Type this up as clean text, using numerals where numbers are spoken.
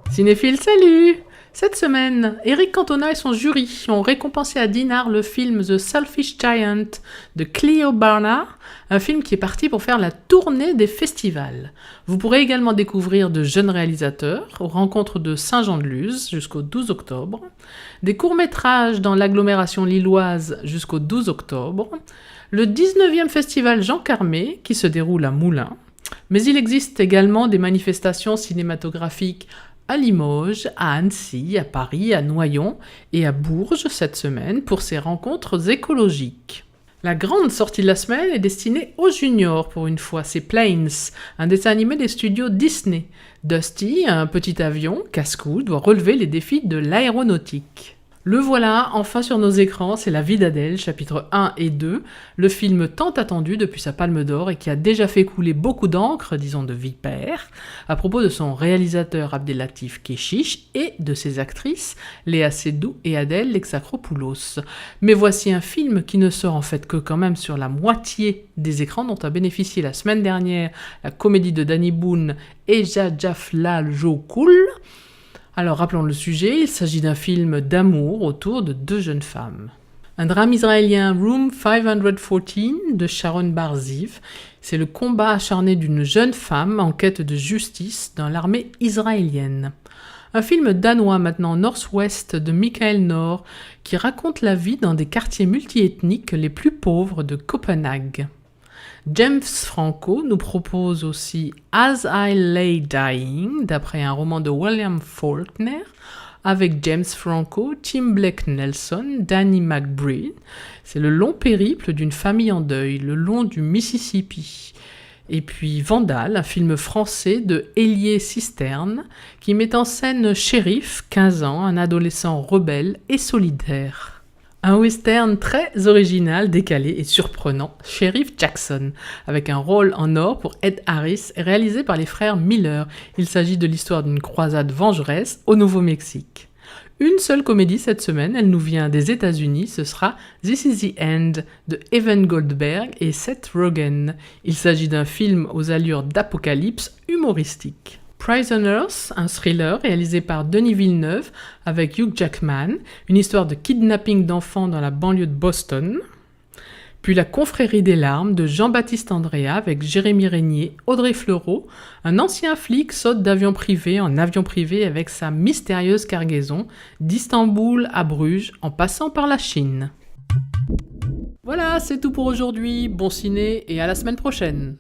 Cinéphile, salut! Cette semaine, Eric Cantona et son jury ont récompensé à Dinard le film The Selfish Giant de Cleo Barnard, un film qui est parti pour faire la tournée des festivals. Vous pourrez également découvrir de jeunes réalisateurs aux rencontres de Saint-Jean-de-Luz jusqu'au 12 octobre, des courts-métrages dans l'agglomération lilloise jusqu'au 12 octobre, le 19e festival Jean Carmé qui se déroule à Moulins, mais il existe également des manifestations cinématographiques à Limoges, à Annecy, à Paris, à Noyon et à Bourges cette semaine pour ces rencontres écologiques. La grande sortie de la semaine est destinée aux juniors pour une fois, c'est Planes, un dessin animé des studios Disney. Dusty, un petit avion, casse-cou, doit relever les défis de l'aéronautique. Le voilà, enfin sur nos écrans, c'est La vie d'Adèle, chapitres 1 et 2, le film tant attendu depuis sa Palme d'Or et qui a déjà fait couler beaucoup d'encre, disons de vipère, à propos de son réalisateur Abdelatif Kechiche et de ses actrices Léa Seydoux et Adèle Lexacropoulos. Mais voici un film qui ne sort en fait que quand même sur la moitié des écrans dont a bénéficié la semaine dernière la comédie de Danny Boone Eja Jaflal Jokoul. Alors rappelons le sujet, il s'agit d'un film d'amour autour de deux jeunes femmes. Un drame israélien Room 514 de Sharon Bar Ziv, c'est le combat acharné d'une jeune femme en quête de justice dans l'armée israélienne. Un film danois maintenant Northwest de Michael Nord qui raconte la vie dans des quartiers multiethniques les plus pauvres de Copenhague. James Franco nous propose aussi As I Lay Dying, d'après un roman de William Faulkner, avec James Franco, Tim Blake Nelson, Danny McBride. C'est le long périple d'une famille en deuil, le long du Mississippi. Et puis Vandal, un film français de Hélier Cisterne, qui met en scène Shérif, 15 ans, un adolescent rebelle et solidaire. Un western très original, décalé et surprenant, Sheriff Jackson, avec un rôle en or pour Ed Harris, réalisé par les frères Miller. Il s'agit de l'histoire d'une croisade vengeresse au Nouveau-Mexique. Une seule comédie cette semaine, elle nous vient des États-Unis, ce sera This is the End de Evan Goldberg et Seth Rogen. Il s'agit d'un film aux allures d'apocalypse humoristique. Prisoners, un thriller réalisé par Denis Villeneuve avec Hugh Jackman, une histoire de kidnapping d'enfants dans la banlieue de Boston. Puis La confrérie des larmes de Jean-Baptiste Andréa avec Jérémy Régnier, Audrey Fleurot. Un ancien flic saute d'avion privé en avion privé avec sa mystérieuse cargaison d'Istanbul à Bruges en passant par la Chine. Voilà, c'est tout pour aujourd'hui. Bon ciné et à la semaine prochaine.